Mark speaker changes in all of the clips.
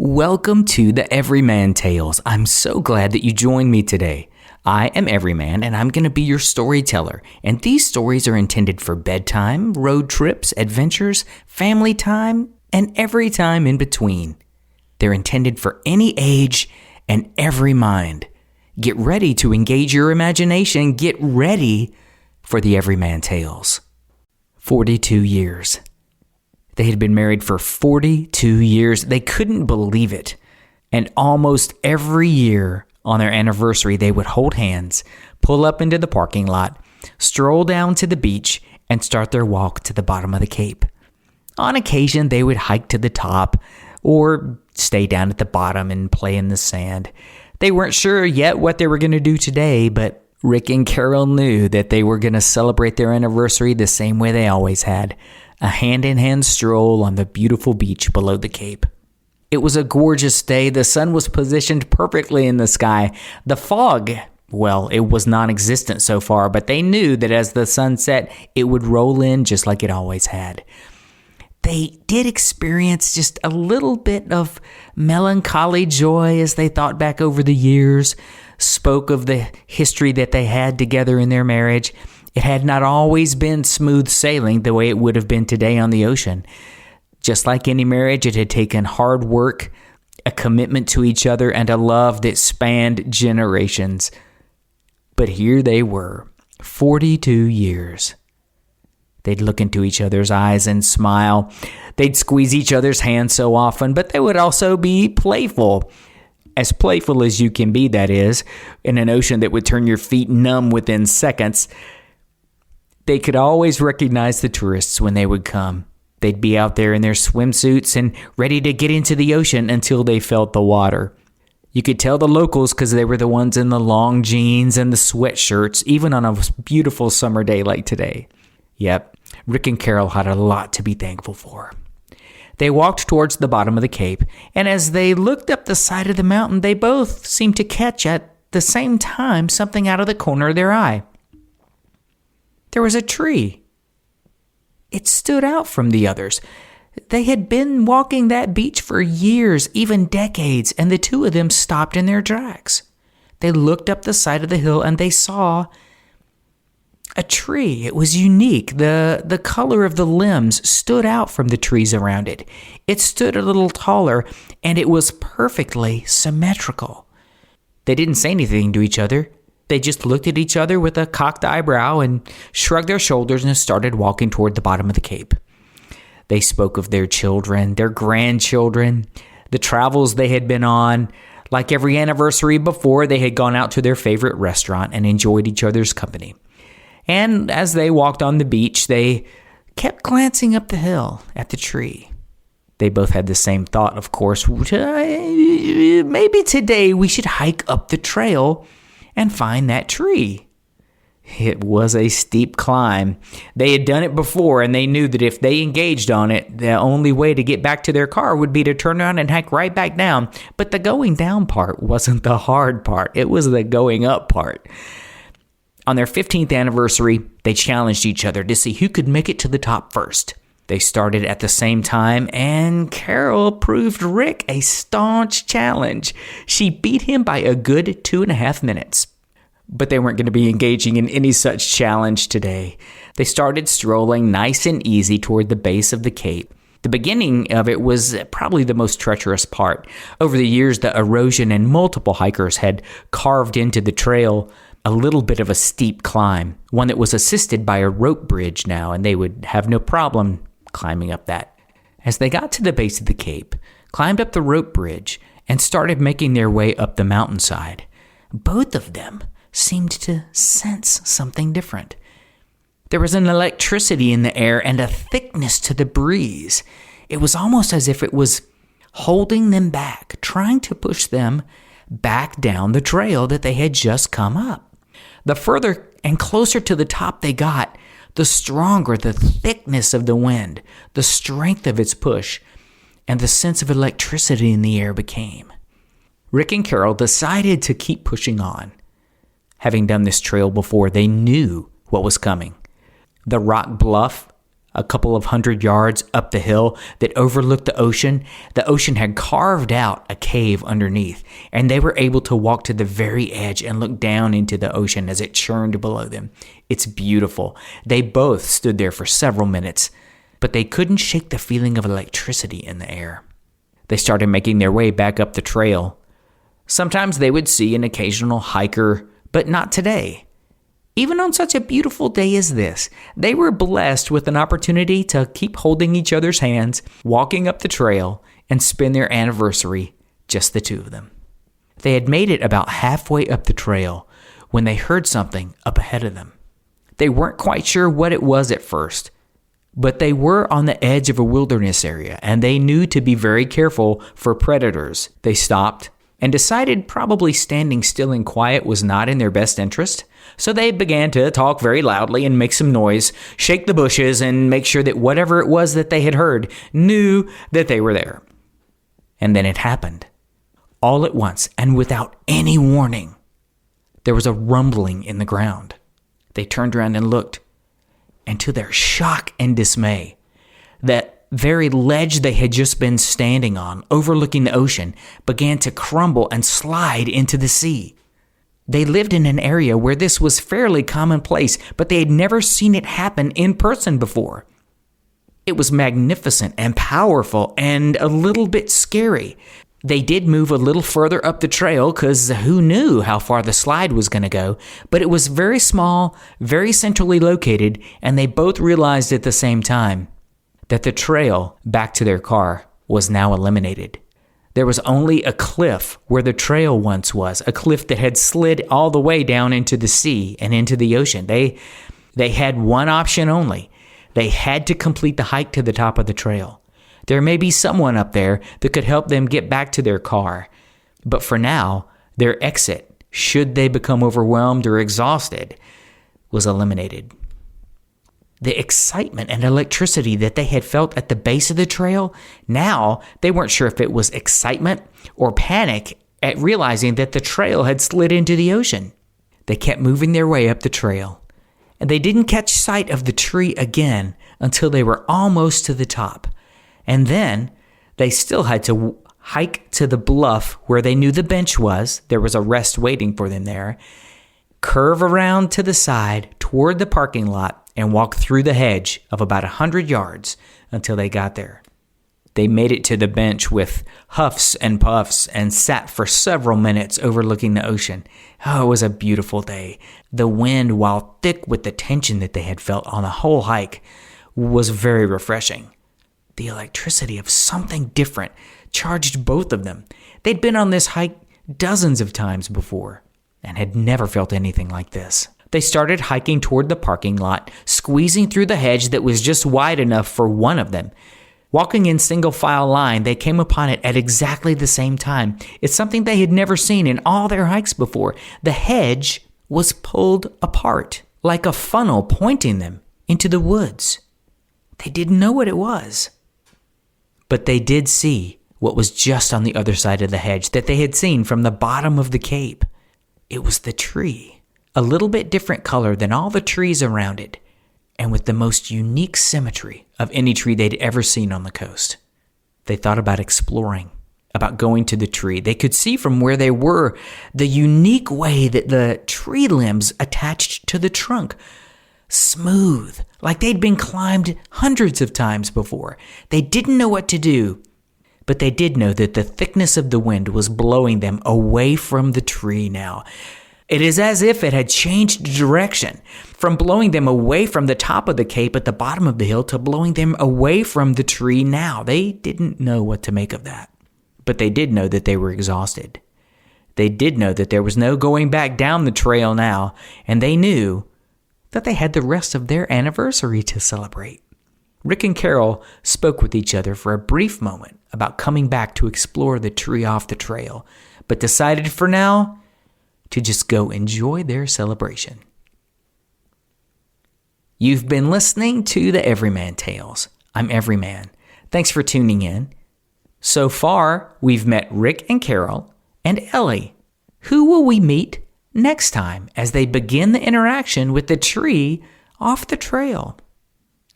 Speaker 1: Welcome to the Everyman Tales. I'm so glad that you joined me today. I am Everyman, and I'm going to be your storyteller. And these stories are intended for bedtime, road trips, adventures, family time, and every time in between. They're intended for any age and every mind. Get ready to engage your imagination. Get ready for the Everyman Tales. 42 years. They had been married for 42 years. They couldn't believe it. And almost every year on their anniversary, they would hold hands, pull up into the parking lot, stroll down to the beach, and start their walk to the bottom of the Cape. On occasion, they would hike to the top or stay down at the bottom and play in the sand. They weren't sure yet what they were going to do today, but Rick and Carol knew that they were going to celebrate their anniversary the same way they always had. A hand-in-hand stroll on the beautiful beach below the Cape. It was a gorgeous day. The sun was positioned perfectly in the sky. The fog, well, it was non-existent so far, but they knew that as the sun set, it would roll in just like it always had. They did experience just a little bit of melancholy joy as they thought back over the years, spoke of the history that they had together in their marriage. It had not always been smooth sailing the way it would have been today on the ocean. Just like any marriage, it had taken hard work, a commitment to each other, and a love that spanned generations. But here they were, 42 years. They'd look into each other's eyes and smile. They'd squeeze each other's hands so often, but they would also be playful. As playful as you can be, that is, in an ocean that would turn your feet numb within seconds. They could always recognize the tourists when they would come. They'd be out there in their swimsuits and ready to get into the ocean until they felt the water. You could tell the locals because they were the ones in the long jeans and the sweatshirts, even on a beautiful summer day like today. Yep, Rick and Carol had a lot to be thankful for. They walked towards the bottom of the Cape, and as they looked up the side of the mountain, they both seemed to catch at the same time something out of the corner of their eye. There was a tree. It stood out from the others. They had been walking that beach for years, even decades, and the two of them stopped in their tracks. They looked up the side of the hill and they saw a tree. It was unique. The color of the limbs stood out from the trees around it. It stood a little taller and it was perfectly symmetrical. They didn't say anything to each other. They just looked at each other with a cocked eyebrow and shrugged their shoulders and started walking toward the bottom of the Cape. They spoke of their children, their grandchildren, the travels they had been on. Like every anniversary before, they had gone out to their favorite restaurant and enjoyed each other's company. And as they walked on the beach, they kept glancing up the hill at the tree. They both had the same thought, of course. Maybe today we should hike up the trail and find that tree. It was a steep climb. They had done it before, and they knew that if they engaged on it, the only way to get back to their car would be to turn around and hike right back down. But the going down part wasn't the hard part. It was the going up part. On their 15th anniversary, they challenged each other to see who could make it to the top first. They started at the same time, and Carol proved Rick a staunch challenge. She beat him by a good 2.5 minutes. But they weren't going to be engaging in any such challenge today. They started strolling nice and easy toward the base of the Cape. The beginning of it was probably the most treacherous part. Over the years, the erosion and multiple hikers had carved into the trail a little bit of a steep climb, one that was assisted by a rope bridge now, and they would have no problem climbing up that. As they got to the base of the Cape, climbed up the rope bridge, and started making their way up the mountainside, both of them seemed to sense something different. There was an electricity in the air and a thickness to the breeze. It was almost as if it was holding them back, trying to push them back down the trail that they had just come up. The further and closer to the top they got, the stronger the thickness of the wind, the strength of its push, and the sense of electricity in the air became. Rick and Carol decided to keep pushing on. Having done this trail before, they knew what was coming. The rock bluff A couple of 100 yards up the hill that overlooked the ocean had carved out a cave underneath, and they were able to walk to the very edge and look down into the ocean as it churned below them. It's beautiful. They both stood there for several minutes, but they couldn't shake the feeling of electricity in the air. They started making their way back up the trail. Sometimes they would see an occasional hiker, but not today. Even on such a beautiful day as this, they were blessed with an opportunity to keep holding each other's hands, walking up the trail, and spend their anniversary, just the two of them. They had made it about halfway up the trail when they heard something up ahead of them. They weren't quite sure what it was at first, but they were on the edge of a wilderness area, and they knew to be very careful for predators. They stopped and decided probably standing still and quiet was not in their best interest. So they began to talk very loudly and make some noise, shake the bushes, and make sure that whatever it was that they had heard knew that they were there. And then it happened. All at once, and without any warning, there was a rumbling in the ground. They turned around and looked, and to their shock and dismay, that very ledge they had just been standing on, overlooking the ocean, began to crumble and slide into the sea. They lived in an area where this was fairly commonplace, but they had never seen it happen in person before. It was magnificent and powerful and a little bit scary. They did move a little further up the trail because who knew how far the slide was going to go, but it was very small, very centrally located, and they both realized at the same time that the trail back to their car was now eliminated. There was only a cliff where the trail once was, a cliff that had slid all the way down into the sea and into the ocean. They had one option only. They had to complete the hike to the top of the trail. There may be someone up there that could help them get back to their car. But for now, their exit, should they become overwhelmed or exhausted, was eliminated. The excitement and electricity that they had felt at the base of the trail, now they weren't sure if it was excitement or panic at realizing that the trail had slid into the ocean. They kept moving their way up the trail, and they didn't catch sight of the tree again until they were almost to the top. And then they still had to hike to the bluff where they knew the bench was. There was a rest waiting for them there. Curve around to the side toward the parking lot and walk through the hedge of about 100 yards until they got there. They made it to the bench with huffs and puffs and sat for several minutes overlooking the ocean. Oh, it was a beautiful day. The wind, while thick with the tension that they had felt on the whole hike, was very refreshing. The electricity of something different charged both of them. They'd been on this hike dozens of times before and had never felt anything like this. They started hiking toward the parking lot, squeezing through the hedge that was just wide enough for one of them. Walking in single file line, they came upon it at exactly the same time. It's something they had never seen in all their hikes before. The hedge was pulled apart, like a funnel pointing them into the woods. They didn't know what it was. But they did see what was just on the other side of the hedge that they had seen from the bottom of the cape. It was the tree, a little bit different color than all the trees around it, and with the most unique symmetry of any tree they'd ever seen on the coast. They thought about exploring, about going to the tree. They could see from where they were the unique way that the tree limbs attached to the trunk. Smooth, like they'd been climbed hundreds of times before. They didn't know what to do, but they did know that the thickness of the wind was blowing them away from the tree now. It is as if it had changed direction, from blowing them away from the top of the cape at the bottom of the hill to blowing them away from the tree now. They didn't know what to make of that, but they did know that they were exhausted. They did know that there was no going back down the trail now, and they knew that they had the rest of their anniversary to celebrate. Rick and Carol spoke with each other for a brief moment about coming back to explore the tree off the trail, but decided for now to just go enjoy their celebration. You've been listening to the Everyman Tales. I'm Everyman. Thanks for tuning in. So far, we've met Rick and Carol and Ellie. Who will we meet next time as they begin the interaction with the tree off the trail?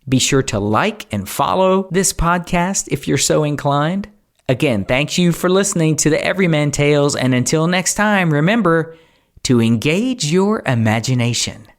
Speaker 1: Be sure to like and follow this podcast if you're so inclined. Again, thank you for listening to the Everyman Tales, and until next time, remember to engage your imagination.